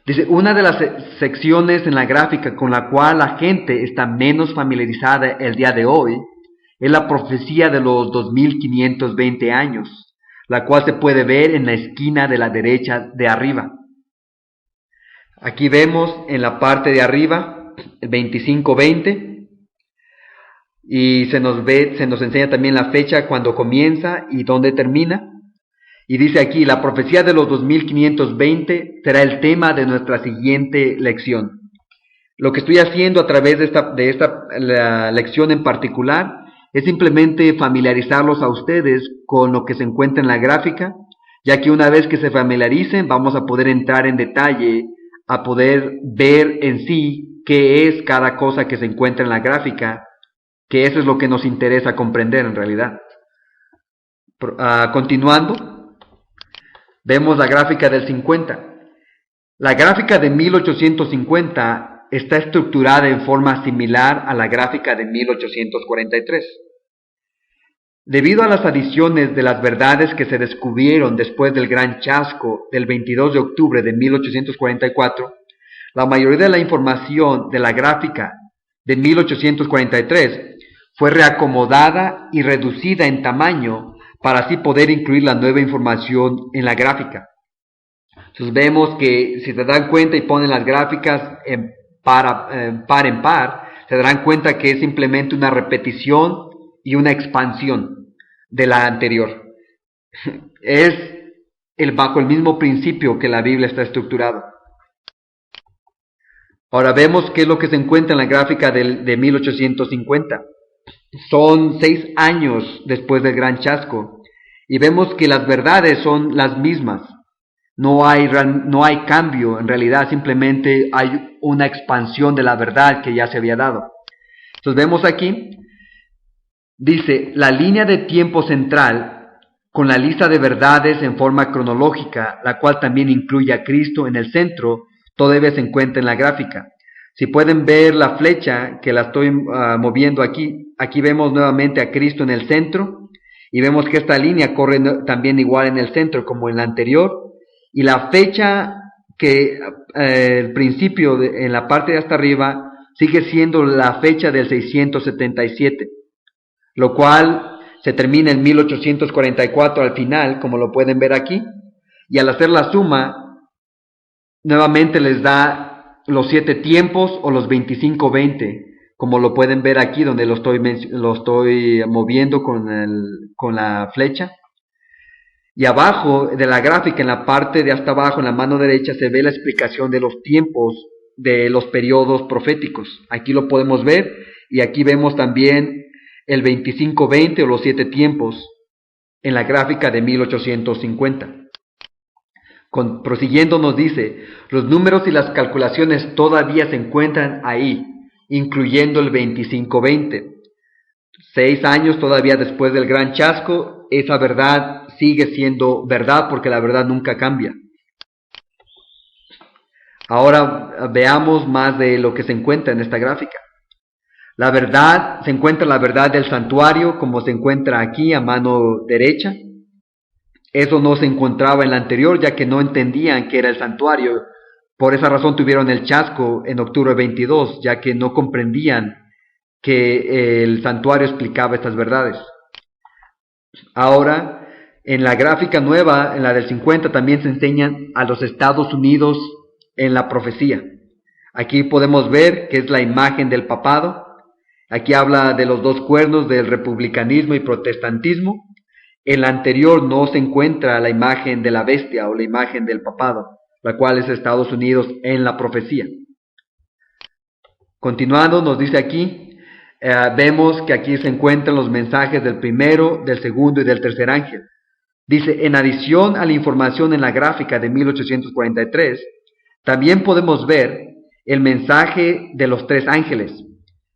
dice, una de las secciones en la gráfica con la cual la gente está menos familiarizada el día de hoy es la profecía de los 2520 años, la cual se puede ver en la esquina de la derecha de arriba. Aquí vemos en la parte de arriba el 2520, y se nos enseña también la fecha cuando comienza y dónde termina. Y dice aquí, la profecía de los 2520 será el tema de nuestra siguiente lección. Lo que estoy haciendo a través de esta lección en particular es simplemente familiarizarlos a ustedes con lo que se encuentra en la gráfica, ya que una vez que se familiaricen vamos a poder entrar en detalle, a poder ver en sí qué es cada cosa que se encuentra en la gráfica, que eso es lo que nos interesa comprender en realidad. Continuando, vemos la gráfica del 50. La gráfica de 1850 está estructurada en forma similar a la gráfica de 1843. Debido a las adiciones de las verdades que se descubrieron después del gran chasco del 22 de octubre de 1844, la mayoría de la información de la gráfica de 1843 fue reacomodada y reducida en tamaño para así poder incluir la nueva información en la gráfica. Entonces vemos que si se dan cuenta y ponen las gráficas par en par, se darán cuenta que es simplemente una repetición y una expansión de la anterior. Es bajo el mismo principio que la Biblia está estructurada. Ahora vemos qué es lo que se encuentra en la gráfica de 1850. Son 6 años después del gran chasco, y vemos que las verdades son las mismas. No hay cambio, en realidad simplemente hay una expansión de la verdad que ya se había dado. Entonces vemos aquí, dice, la línea de tiempo central con la lista de verdades en forma cronológica, la cual también incluye a Cristo en el centro, todavía se encuentra en la gráfica. Si pueden ver la flecha que la estoy moviendo aquí vemos nuevamente a Cristo en el centro, y vemos que esta línea corre también igual en el centro como en la anterior. Y la fecha que el principio en la parte de hasta arriba sigue siendo la fecha del 677, lo cual se termina en 1844 al final, como lo pueden ver aquí, y al hacer la suma nuevamente les da los 7 tiempos o los 25-20, como lo pueden ver aquí donde lo estoy moviendo con la flecha. Y abajo de la gráfica, en la parte de hasta abajo, en la mano derecha, se ve la explicación de los tiempos de los periodos proféticos. Aquí lo podemos ver, y aquí vemos también el 25-20 o los 7 tiempos en la gráfica de 1850. Prosiguiendo nos dice, los números y las calculaciones todavía se encuentran ahí, incluyendo el 25-20. 6 años todavía después del gran chasco, esa verdad sigue siendo verdad porque la verdad nunca cambia. Ahora veamos más de lo que se encuentra en esta gráfica. La verdad, se encuentra la verdad del santuario, como se encuentra aquí a mano derecha. Eso no se encontraba en la anterior, ya que no entendían qué era el santuario. Por esa razón tuvieron el chasco en octubre 22, ya que no comprendían que el santuario explicaba estas verdades. Ahora, en la gráfica nueva, en la del 50, también se enseñan a los Estados Unidos en la profecía. Aquí podemos ver que es la imagen del papado. Aquí habla de los dos cuernos del republicanismo y protestantismo. En la anterior no se encuentra la imagen de la bestia o la imagen del papado, la cual es Estados Unidos en la profecía. Continuando, nos dice aquí, vemos que aquí se encuentran los mensajes del primero, del segundo y del tercer ángel. Dice, en adición a la información en la gráfica de 1843, también podemos ver el mensaje de los tres ángeles.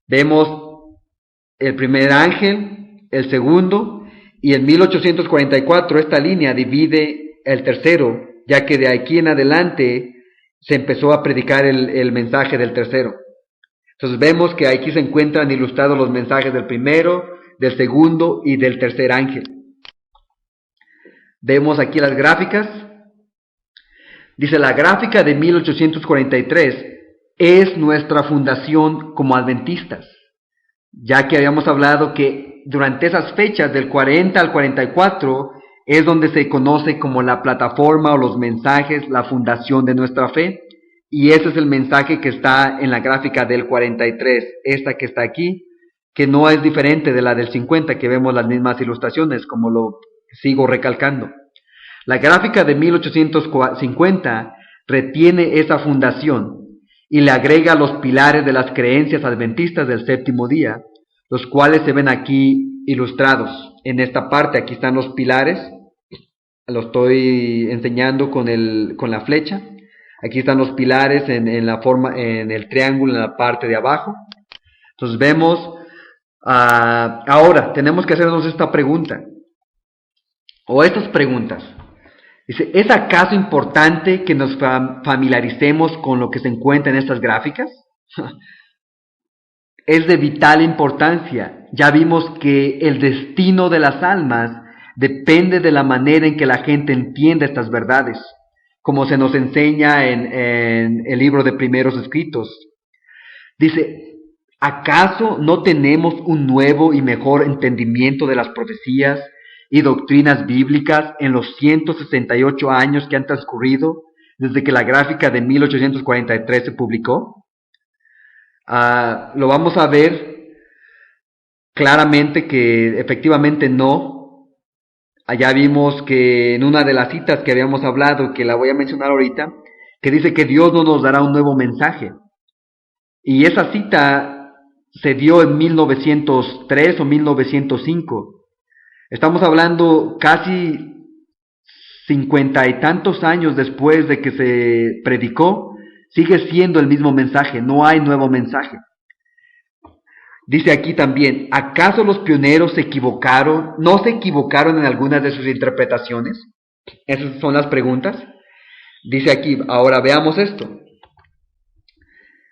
Vemos el primer ángel, el segundo, y en 1844 esta línea divide el tercero, ya que de aquí en adelante se empezó a predicar el mensaje del tercero. Entonces vemos que aquí se encuentran ilustrados los mensajes del primero, del segundo y del tercer ángel. Vemos aquí las gráficas. Dice, la gráfica de 1843 es nuestra fundación como adventistas, ya que habíamos hablado que durante esas fechas del 40 al 44 es donde se conoce como la plataforma o los mensajes, la fundación de nuestra fe, y ese es el mensaje que está en la gráfica del 43, esta que está aquí, que no es diferente de la del 50, que vemos las mismas ilustraciones, como lo sigo recalcando. La gráfica de 1850 retiene esa fundación y le agrega los pilares de las creencias adventistas del séptimo día, los cuales se ven aquí ilustrados. En esta parte, aquí están los pilares, lo estoy enseñando con la flecha. Aquí están los pilares en el triángulo en la parte de abajo. Entonces vemos, ahora tenemos que hacernos esta pregunta, o estas preguntas. Dice, ¿es acaso importante que nos familiaricemos con lo que se encuentra en estas gráficas? Es de vital importancia. Ya vimos que el destino de las almas depende de la manera en que la gente entiende estas verdades, como se nos enseña en el libro de Primeros Escritos. Dice, ¿acaso no tenemos un nuevo y mejor entendimiento de las profecías y doctrinas bíblicas en los 168 años que han transcurrido desde que la gráfica de 1843 se publicó? Lo vamos a ver claramente que efectivamente no. Allá vimos que en una de las citas que habíamos hablado, que la voy a mencionar ahorita, que dice que Dios no nos dará un nuevo mensaje. Y esa cita se dio en 1903 o 1905. Estamos hablando casi 50 y tantos años después de que se predicó, sigue siendo el mismo mensaje, no hay nuevo mensaje. Dice aquí también, ¿acaso los pioneros se equivocaron? ¿No se equivocaron en algunas de sus interpretaciones? Esas son las preguntas. Dice aquí, ahora veamos esto.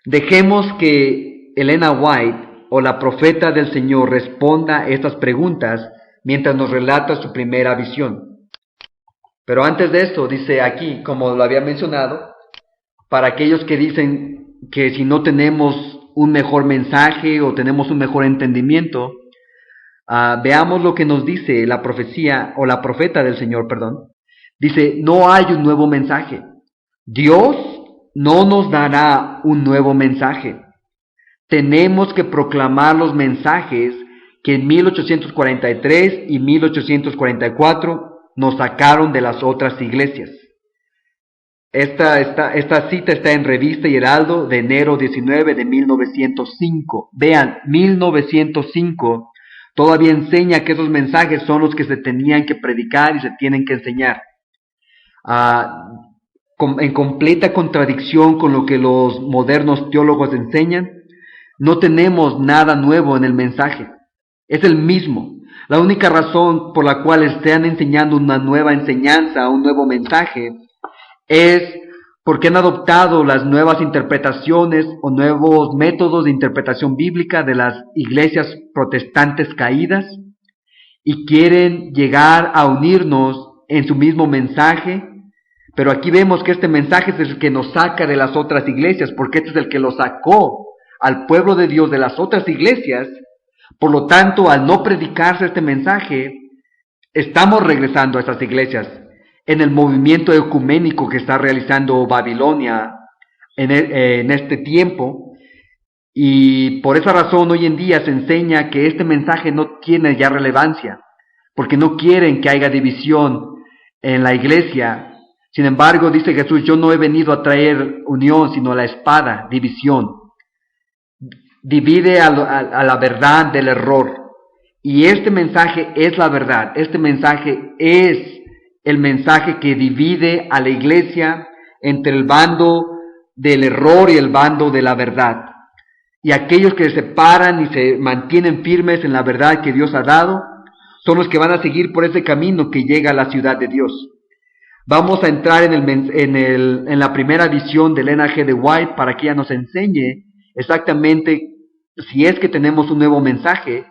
Dejemos que Elena White o la profeta del Señor responda a estas preguntas mientras nos relata su primera visión. Pero antes de esto, dice aquí, como lo había mencionado, para aquellos que dicen que si no tenemos un mejor mensaje o tenemos un mejor entendimiento, veamos lo que nos dice la profecía o la profeta del Señor, perdón. Dice, no hay un nuevo mensaje. Dios no nos dará un nuevo mensaje. Tenemos que proclamar los mensajes que en 1843 y 1844 nos sacaron de las otras iglesias. Esta cita está en Revista y Heraldo de enero 19 de 1905. Vean, 1905 todavía enseña que esos mensajes son los que se tenían que predicar y se tienen que enseñar. En completa contradicción con lo que los modernos teólogos enseñan, no tenemos nada nuevo en el mensaje. Es el mismo. La única razón por la cual están enseñando una nueva enseñanza, un nuevo mensaje, es porque han adoptado las nuevas interpretaciones o nuevos métodos de interpretación bíblica de las iglesias protestantes caídas y quieren llegar a unirnos en su mismo mensaje. Pero aquí vemos que este mensaje es el que nos saca de las otras iglesias, porque este es el que lo sacó al pueblo de Dios de las otras iglesias. Por lo tanto, al no predicarse este mensaje, estamos regresando a estas iglesias en el movimiento ecuménico que está realizando Babilonia en este tiempo. Y por esa razón hoy en día se enseña que este mensaje no tiene ya relevancia, porque no quieren que haya división en la iglesia. Sin embargo, dice Jesús, yo no he venido a traer unión, sino la espada, división. Divide a la verdad del error. Y este mensaje es la verdad. Este mensaje es el mensaje que divide a la iglesia entre el bando del error y el bando de la verdad. Y aquellos que se separan y se mantienen firmes en la verdad que Dios ha dado, son los que van a seguir por ese camino que llega a la ciudad de Dios. Vamos a entrar en la primera visión de Ellen G. White para que ella nos enseñe exactamente si es que tenemos un nuevo mensaje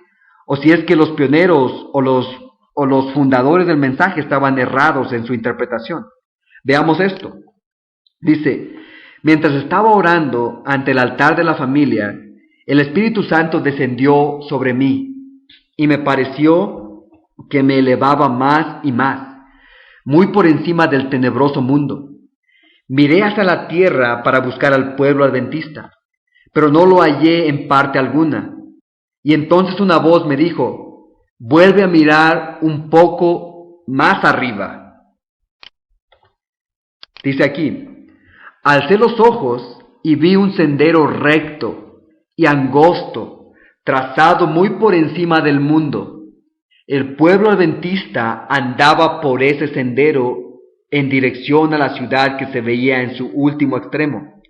o si es que los pioneros o los fundadores del mensaje estaban errados en su interpretación. Veamos esto. Dice, mientras estaba orando ante el altar de la familia, el Espíritu Santo descendió sobre mí y me pareció que me elevaba más y más, muy por encima del tenebroso mundo. Miré hacia la tierra para buscar al pueblo adventista, pero no lo hallé en parte alguna. Y entonces una voz me dijo, vuelve a mirar un poco más arriba. Dice aquí, alcé los ojos y vi un sendero recto y angosto, trazado muy por encima del mundo. El pueblo adventista andaba por ese sendero en dirección a la ciudad que se veía en su último extremo.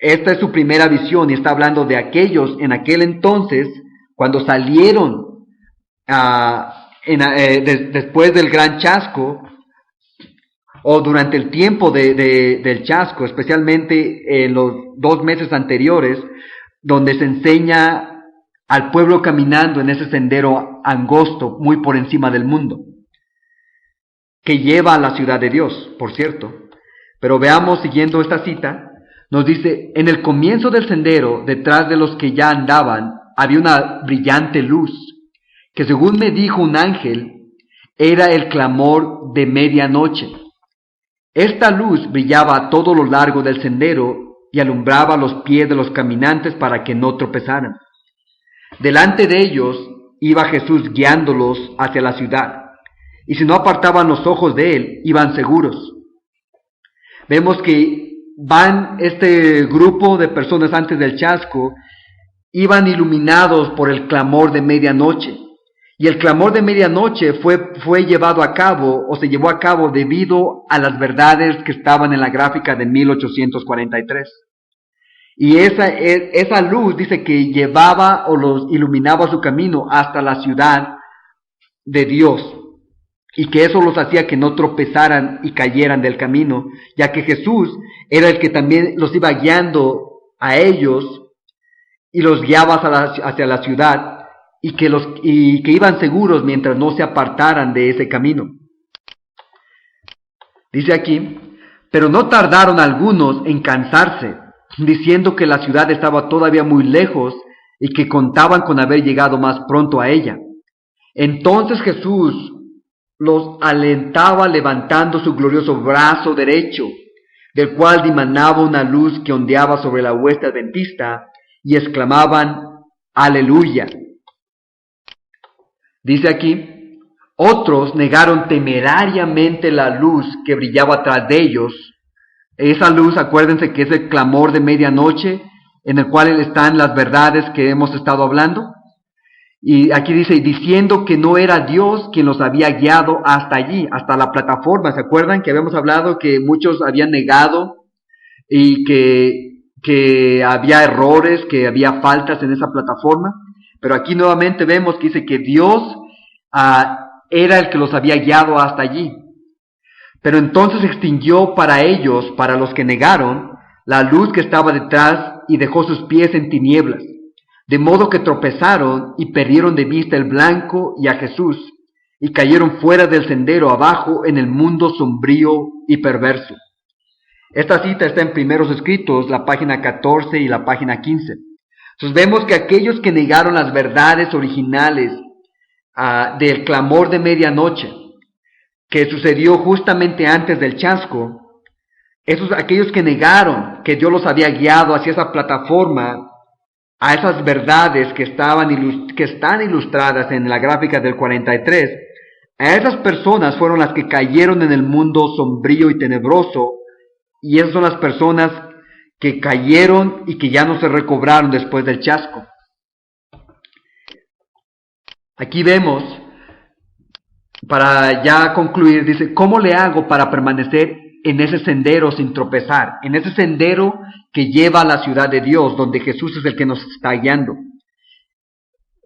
Esta es su primera visión y está hablando de aquellos en aquel entonces cuando salieron después del gran chasco o durante el tiempo del chasco, especialmente en los 2 meses anteriores, donde se enseña al pueblo caminando en ese sendero angosto muy por encima del mundo, que lleva a la ciudad de Dios, por cierto. Pero veamos, siguiendo esta cita, nos dice, en el comienzo del sendero, detrás de los que ya andaban, había una brillante luz, que según me dijo un ángel, era el clamor de medianoche. Esta luz brillaba a todo lo largo del sendero y alumbraba los pies de los caminantes para que no tropezaran. Delante de ellos iba Jesús guiándolos hacia la ciudad, y si no apartaban los ojos de él, iban seguros. Vemos que van este grupo de personas antes del chasco, iban iluminados por el clamor de medianoche. Y el clamor de medianoche fue llevado a cabo, o se llevó a cabo debido a las verdades que estaban en la gráfica de 1843. Y esa luz dice que llevaba o los iluminaba su camino hasta la ciudad de Dios. Y que eso los hacía que no tropezaran y cayeran del camino, ya que Jesús era el que también los iba guiando a ellos y los guiaba hacia la ciudad y que iban seguros mientras no se apartaran de ese camino. Dice aquí, pero no tardaron algunos en cansarse, diciendo que la ciudad estaba todavía muy lejos y que contaban con haber llegado más pronto a ella. Entonces Jesús los alentaba levantando su glorioso brazo derecho, del cual dimanaba una luz que ondeaba sobre la hueste adventista, y exclamaban, ¡Aleluya! Dice aquí, otros negaron temerariamente la luz que brillaba tras de ellos. Esa luz, acuérdense que es el clamor de medianoche, en el cual están las verdades que hemos estado hablando. Y aquí dice, diciendo que no era Dios quien los había guiado hasta allí, hasta la plataforma. ¿Se acuerdan que habíamos hablado que muchos habían negado y que había errores, que había faltas en esa plataforma? Pero aquí nuevamente vemos que dice que Dios era el que los había guiado hasta allí. Pero entonces extinguió para ellos, para los que negaron, la luz que estaba detrás y dejó sus pies en tinieblas, de modo que tropezaron y perdieron de vista el blanco y a Jesús, y cayeron fuera del sendero abajo en el mundo sombrío y perverso. Esta cita está en Primeros Escritos, la página 14 y la página 15. Entonces vemos que aquellos que negaron las verdades originales del clamor de medianoche, que sucedió justamente antes del chasco, aquellos que negaron que Dios los había guiado hacia esa plataforma, a esas verdades que están ilustradas en la gráfica del 43, a esas personas fueron las que cayeron en el mundo sombrío y tenebroso, y esas son las personas que cayeron y que ya no se recobraron después del chasco. Aquí vemos, para ya concluir, dice, ¿cómo le hago para permanecer en ese sendero sin tropezar? En ese sendero que lleva a la ciudad de Dios, donde Jesús es el que nos está guiando.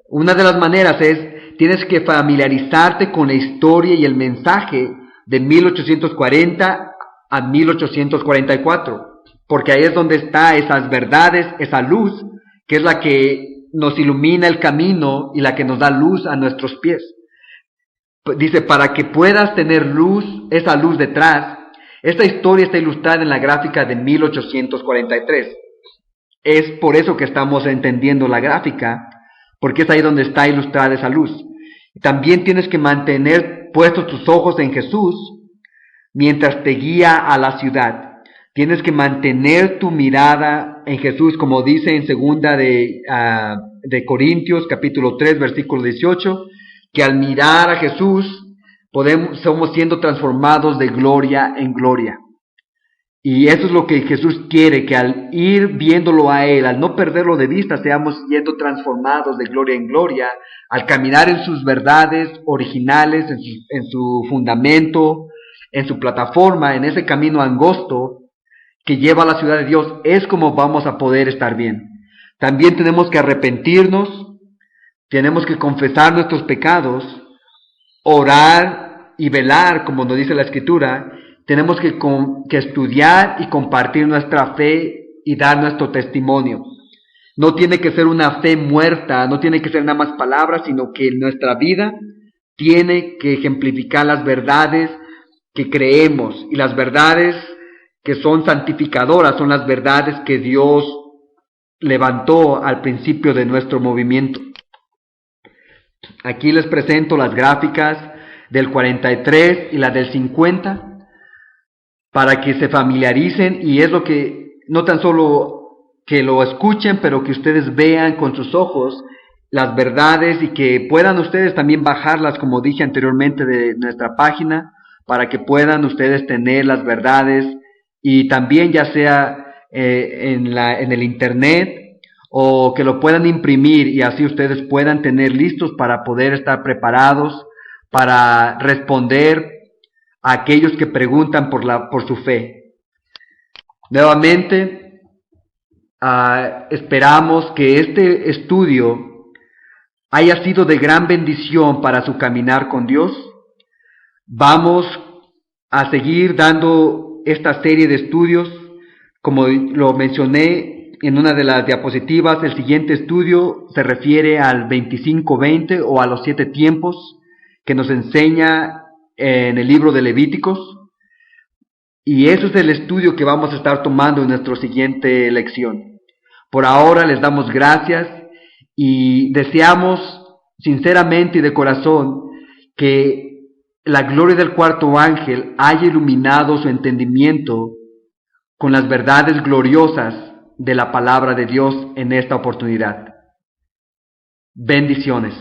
Una de las maneras es, tienes que familiarizarte con la historia y el mensaje de 1840 a 1844, porque ahí es donde está esas verdades, esa luz, que es la que nos ilumina el camino y la que nos da luz a nuestros pies. Dice, para que puedas tener luz, esa luz detrás. Esta historia está ilustrada en la gráfica de 1843. Es por eso que estamos entendiendo la gráfica, porque es ahí donde está ilustrada esa luz. También tienes que mantener puestos tus ojos en Jesús mientras te guía a la ciudad. Tienes que mantener tu mirada en Jesús, como dice en segunda de Corintios, capítulo 3, versículo 18, que al mirar a Jesús somos siendo transformados de gloria en gloria. Y eso es lo que Jesús quiere, que al ir viéndolo a Él, al no perderlo de vista, seamos siendo transformados de gloria en gloria, al caminar en sus verdades originales, en su fundamento, en su plataforma, en ese camino angosto que lleva a la ciudad de Dios, es como vamos a poder estar bien. También tenemos que arrepentirnos, tenemos que confesar nuestros pecados, orar y velar, como nos dice la Escritura. Tenemos que estudiar y compartir nuestra fe y dar nuestro testimonio. No tiene que ser una fe muerta, no tiene que ser nada más palabras, sino que nuestra vida tiene que ejemplificar las verdades que creemos, y las verdades que son santificadoras son las verdades que Dios levantó al principio de nuestro movimiento. Aquí les presento las gráficas del 43 y la del 50 para que se familiaricen, y es lo que, no tan solo que lo escuchen, pero que ustedes vean con sus ojos las verdades y que puedan ustedes también bajarlas, como dije anteriormente, de nuestra página, para que puedan ustedes tener las verdades, y también ya sea en el internet, o que lo puedan imprimir, y así ustedes puedan tener listos para poder estar preparados para responder a aquellos que preguntan por su fe. Nuevamente, esperamos que este estudio haya sido de gran bendición para su caminar con Dios. Vamos a seguir dando esta serie de estudios, como lo mencioné en una de las diapositivas. El siguiente estudio se refiere al 25-20 o a los 7 tiempos que nos enseña en el libro de Levíticos, y eso es el estudio que vamos a estar tomando en nuestra siguiente lección. Por ahora les damos gracias y deseamos sinceramente y de corazón que la gloria del cuarto ángel haya iluminado su entendimiento con las verdades gloriosas de la palabra de Dios en esta oportunidad. Bendiciones.